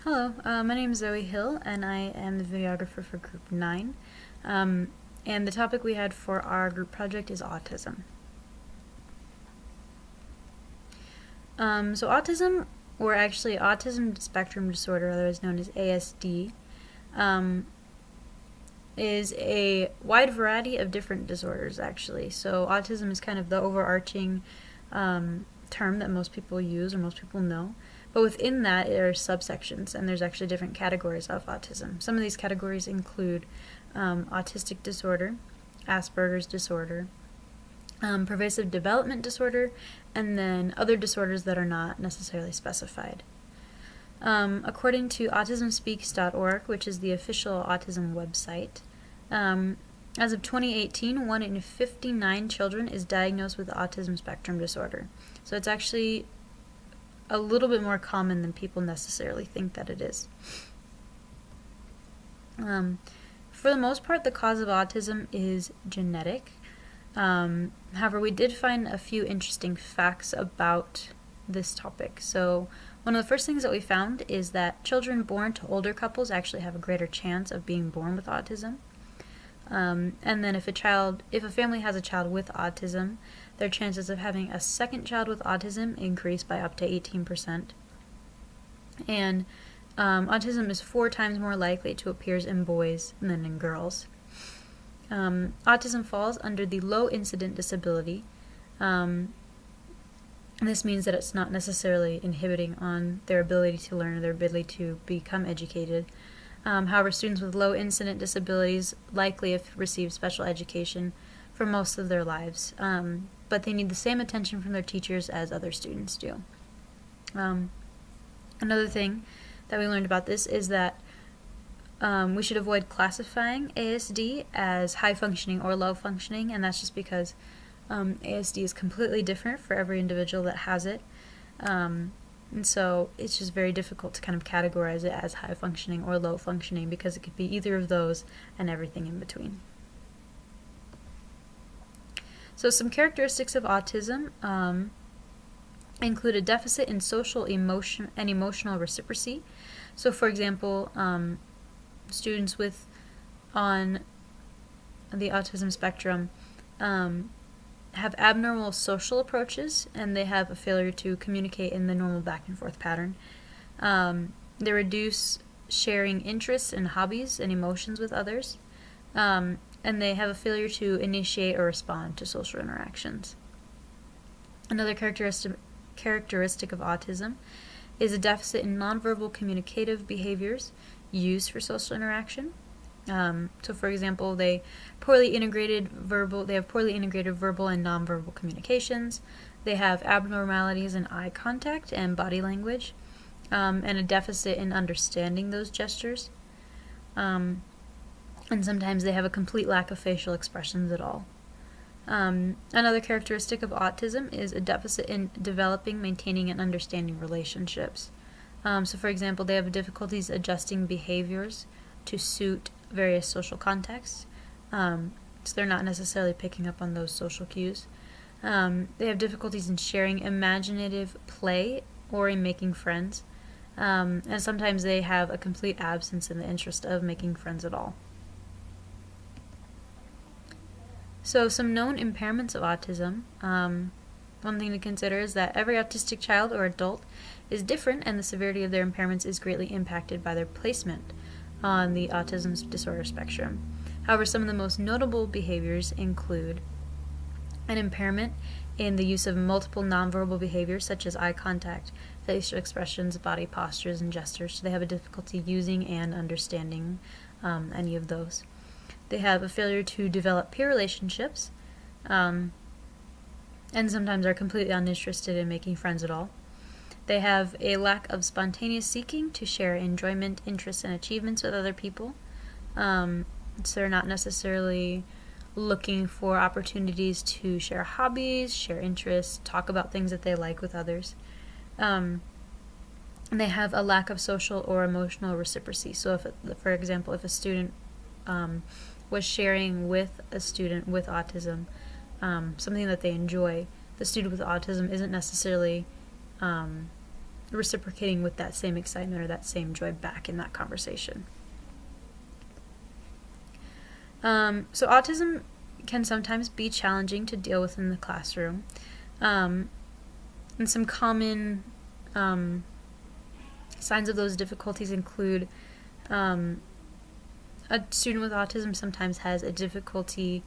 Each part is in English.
Hello, my name is Zoe Hill, and I am the videographer for Group 9. And the topic we had for our group project is autism. So autism, or actually autism spectrum disorder, otherwise known as ASD, is a wide variety of different disorders, actually. So autism is kind of the overarching term that most people use or most people know. But within that, there are subsections, and there's actually different categories of autism. Some of these categories include autistic disorder, Asperger's disorder, pervasive development disorder, and then other disorders that are not necessarily specified. According to autismspeaks.org, which is the official autism website, as of 2018, 1 in 59 children is diagnosed with autism spectrum disorder. So it's actually a little bit more common than people necessarily think that it is. For the most part, the cause of autism is genetic. However, we did find a few interesting facts about this topic. So one of the first things that we found is that children born to older couples actually have a greater chance of being born with autism. And then if a family has a child with autism, their chances of having a second child with autism increase by up to 18%. And autism is 4 times more likely to appear in boys than in girls. Autism falls under the low incident disability. And this means that it's not necessarily inhibiting on their ability to learn or their ability to become educated. However, students with low incident disabilities likely have received special education for most of their lives, but they need the same attention from their teachers as other students do. Another thing that we learned about this is that we should avoid classifying ASD as high functioning or low functioning, and that's just because ASD is completely different for every individual that has it. And so it's just very difficult to kind of categorize it as high functioning or low functioning because it could be either of those and everything in between. So some characteristics of autism include a deficit in social emotion and emotional reciprocity. So for example, students on the autism spectrum have abnormal social approaches, and they have a failure to communicate in the normal back and forth pattern. They reduce sharing interests and hobbies and emotions with others, and they have a failure to initiate or respond to social interactions. Another characteristic of autism is a deficit in nonverbal communicative behaviors used for social interaction. So for example, they have poorly integrated verbal and nonverbal communications. They have abnormalities in eye contact and body language, and a deficit in understanding those gestures. And sometimes they have a complete lack of facial expressions at all. Another characteristic of autism is a deficit in developing, maintaining, and understanding relationships. So for example, they have difficulties adjusting behaviors to suit various social contexts, so they're not necessarily picking up on those social cues. They have difficulties in sharing imaginative play or in making friends, and sometimes they have a complete absence in the interest of making friends at all. So some known impairments of autism. One thing to consider is that every autistic child or adult is different, and the severity of their impairments is greatly impacted by their placement on the autism disorder spectrum. However, some of the most notable behaviors include an impairment in the use of multiple nonverbal behaviors such as eye contact, facial expressions, body postures, and gestures. So they have a difficulty using and understanding any of those. They have a failure to develop peer relationships, and sometimes are completely uninterested in making friends at all. They have a lack of spontaneous seeking to share enjoyment, interests, and achievements with other people. So they're not necessarily looking for opportunities to share hobbies, share interests, talk about things that they like with others. And they have a lack of social or emotional reciprocity. So for example, if a student was sharing with a student with autism something that they enjoy, the student with autism isn't necessarily reciprocating with that same excitement or that same joy back in that conversation. So autism can sometimes be challenging to deal with in the classroom. And some common signs of those difficulties include a student with autism sometimes has a difficulty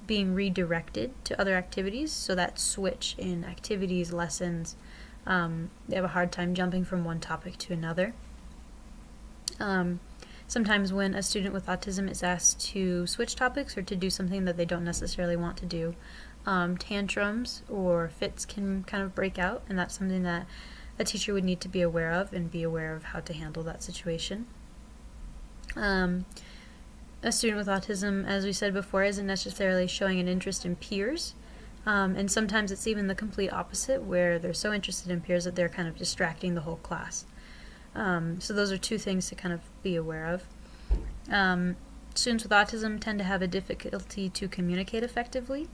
being redirected to other activities, so that switch in activities, lessons, they have a hard time jumping from one topic to another. Sometimes when a student with autism is asked to switch topics or to do something that they don't necessarily want to do, tantrums or fits can kind of break out, and that's something that a teacher would need to be aware of and be aware of how to handle that situation. A student with autism, as we said before, isn't necessarily showing an interest in peers, and sometimes it's even the complete opposite, where they're so interested in peers that they're kind of distracting the whole class. So those are two things to kind of be aware of. Students with autism tend to have a difficulty to communicate effectively,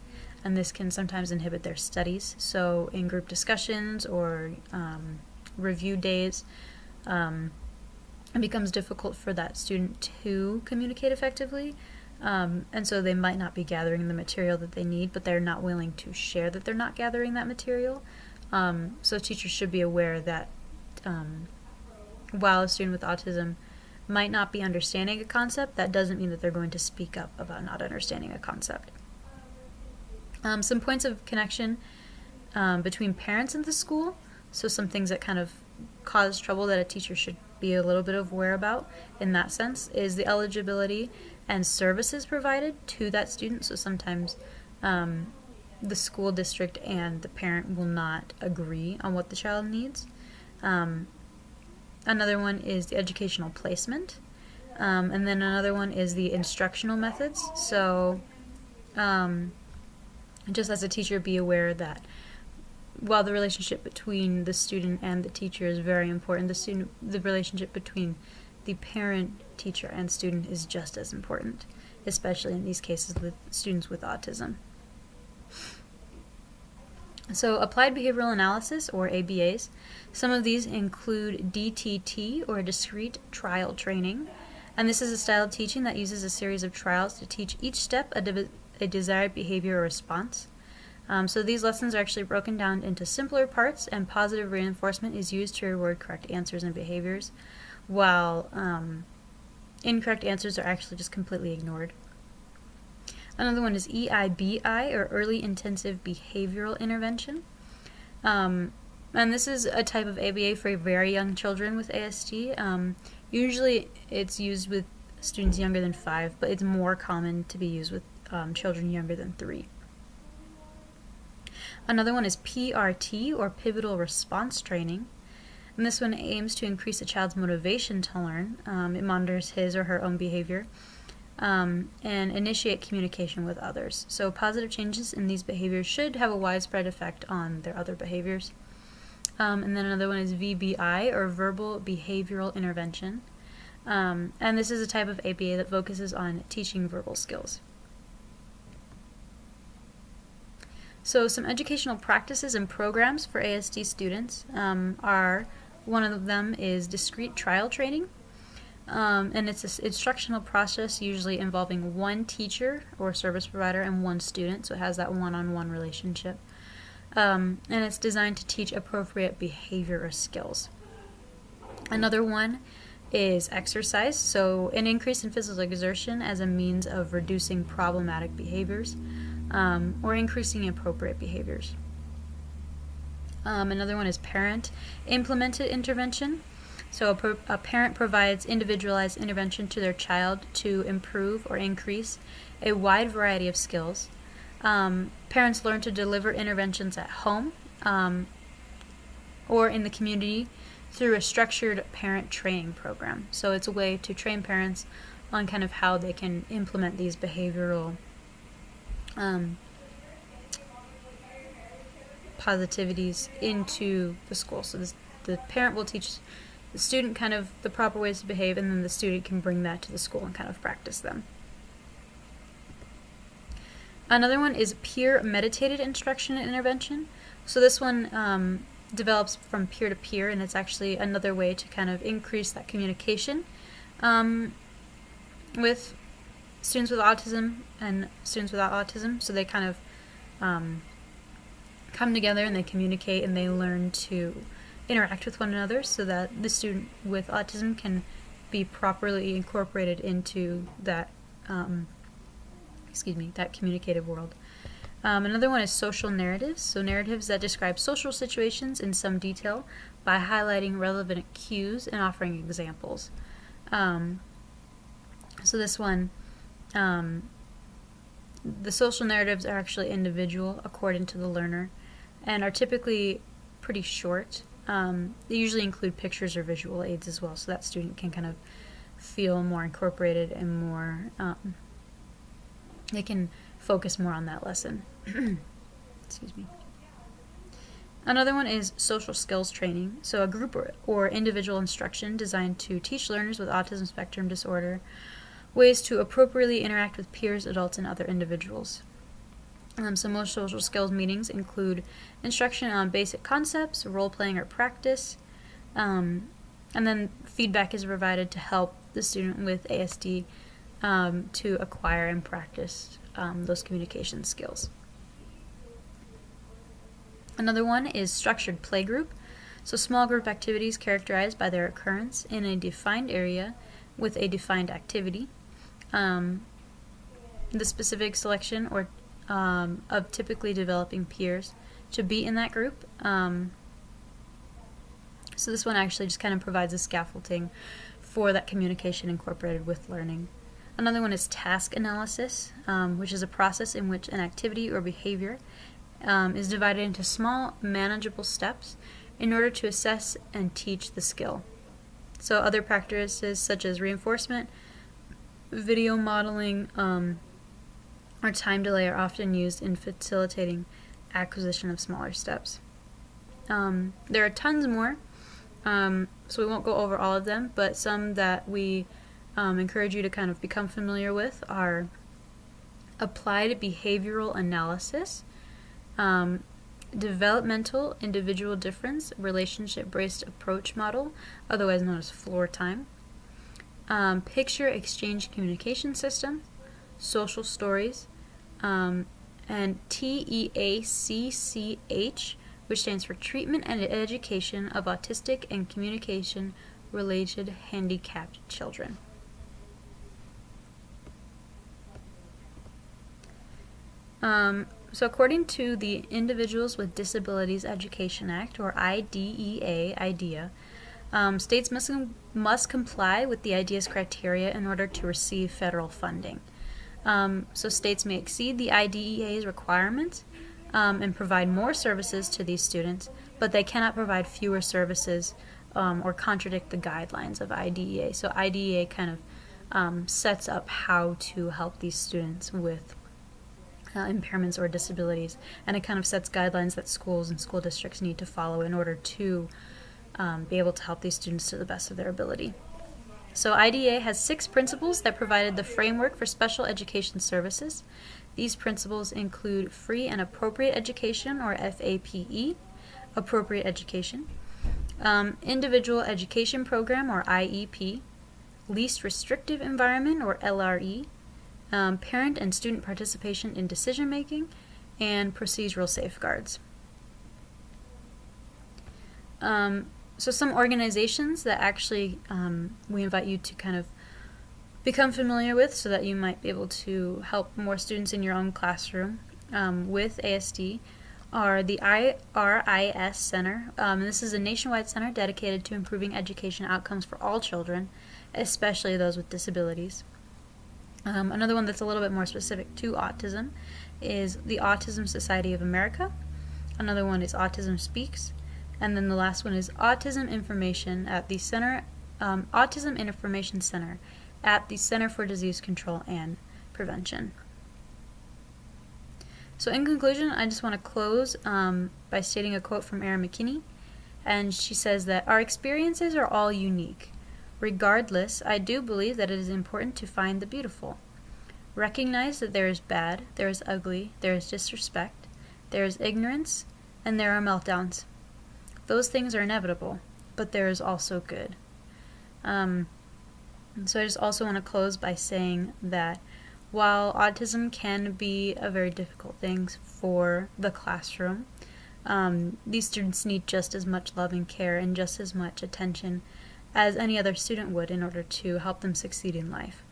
and this can sometimes inhibit their studies. So in group discussions or review days, it becomes difficult for that student to communicate effectively, and so they might not be gathering the material that they need, but they're not willing to share that they're not gathering that material. So teachers should be aware that while a student with autism might not be understanding a concept, that doesn't mean that they're going to speak up about not understanding a concept. Some points of connection between parents and the school, so some things that kind of cause trouble that a teacher should be a little bit aware about in that sense is the eligibility and services provided to that student. So sometimes the school district and the parent will not agree on what the child needs. Another one is the educational placement. And then another one is the instructional methods. So just as a teacher, be aware that while the relationship between the student and the teacher is very important, the relationship between the parent, teacher, and student is just as important, especially in these cases with students with autism. So applied behavioral analysis, or ABAs, some of these include DTT, or discrete trial training, and this is a style of teaching that uses a series of trials to teach each step a desired behavior or response. So these lessons are actually broken down into simpler parts, and positive reinforcement is used to reward correct answers and behaviors, while incorrect answers are actually just completely ignored. Another one is EIBI, or Early Intensive Behavioral Intervention. And this is a type of ABA for very young children with ASD. Usually it's used with students younger than 5, but it's more common to be used with children younger than 3. Another one is PRT, or Pivotal Response Training. And this one aims to increase a child's motivation to learn. It monitors his or her own behavior and initiate communication with others. So positive changes in these behaviors should have a widespread effect on their other behaviors. And then another one is VBI, or Verbal Behavioral Intervention. And this is a type of ABA that focuses on teaching verbal skills. So some educational practices and programs for ASD students are, one of them is discrete trial training. And it's an instructional process usually involving one teacher or service provider and one student, so it has that one-on-one relationship. And it's designed to teach appropriate behavior or skills. Another one is exercise, so an increase in physical exertion as a means of reducing problematic behaviors or increasing appropriate behaviors. Another one is parent-implemented intervention. So a parent provides individualized intervention to their child to improve or increase a wide variety of skills. Parents learn to deliver interventions at home or in the community through a structured parent training program. So it's a way to train parents on kind of how they can implement these behavioral positivities into the school. So the parent will teach the student kind of the proper ways to behave, and then the student can bring that to the school and kind of practice them. Another one is peer meditated instruction and intervention. So this one develops from peer to peer, and it's actually another way to kind of increase that communication with students with autism and students without autism. So they kind of come together and they communicate and they learn to interact with one another so that the student with autism can be properly incorporated into that that communicative world. Another one is social narratives. So narratives that describe social situations in some detail by highlighting relevant cues and offering examples. So this one, the social narratives are actually individual according to the learner and are typically pretty short. They usually include pictures or visual aids as well, so that student can kind of feel more incorporated and more, they can focus more on that lesson. Excuse me. Another one is social skills training. So a group or individual instruction designed to teach learners with autism spectrum disorder ways to appropriately interact with peers, adults, and other individuals. So most social skills meetings include instruction on basic concepts, role-playing or practice, and then feedback is provided to help the student with ASD to acquire and practice those communication skills. Another one is structured playgroup. So small group activities characterized by their occurrence in a defined area with a defined activity. The specific selection or of typically developing peers to be in that group. So this one actually just kind of provides a scaffolding for that communication incorporated with learning. Another one is task analysis, which is a process in which an activity or behavior is divided into small, manageable steps in order to assess and teach the skill. So other practices such as reinforcement, video modeling, or time delay are often used in facilitating acquisition of smaller steps. There are tons more, so we won't go over all of them, but some that we encourage you to kind of become familiar with are applied behavioral analysis, developmental individual difference relationship-based approach model, otherwise known as floor time, picture exchange communication system, social stories, and TEACCH, which stands for Treatment and Education of Autistic and Communication-Related Handicapped Children. So according to the Individuals with Disabilities Education Act, or IDEA, states must comply with the IDEA's criteria in order to receive federal funding. So states may exceed the IDEA's requirements and provide more services to these students, but they cannot provide fewer services or contradict the guidelines of IDEA. So IDEA kind of sets up how to help these students with impairments or disabilities, and it kind of sets guidelines that schools and school districts need to follow in order to be able to help these students to the best of their ability. So IDEA has 6 principles that provided the framework for special education services. These principles include free and appropriate education, or FAPE, appropriate education, individual education program, or IEP, least restrictive environment, or LRE, parent and student participation in decision making, and procedural safeguards. So some organizations that actually we invite you to kind of become familiar with so that you might be able to help more students in your own classroom with ASD are the RIS Center. This is a nationwide center dedicated to improving education outcomes for all children, especially those with disabilities. Another one that's a little bit more specific to autism is the Autism Society of America. Another one is Autism Speaks. And then the last one is Autism Information at the Center, Autism Information Center at the Center for Disease Control and Prevention. So in conclusion, I just want to close by stating a quote from Erin McKinney, and she says that our experiences are all unique. Regardless, I do believe that it is important to find the beautiful. Recognize that there is bad, there is ugly, there is disrespect, there is ignorance, and there are meltdowns. Those things are inevitable, but there is also good. So I just also want to close by saying that while autism can be a very difficult thing for the classroom, these students need just as much love and care and just as much attention as any other student would in order to help them succeed in life.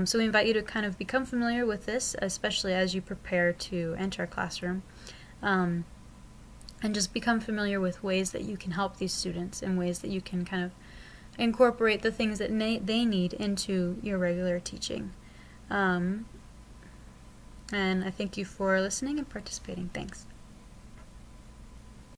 So we invite you to kind of become familiar with this, especially as you prepare to enter a classroom, and just become familiar with ways that you can help these students and ways that you can kind of incorporate the things that they need into your regular teaching. And I thank you for listening and participating. Thanks.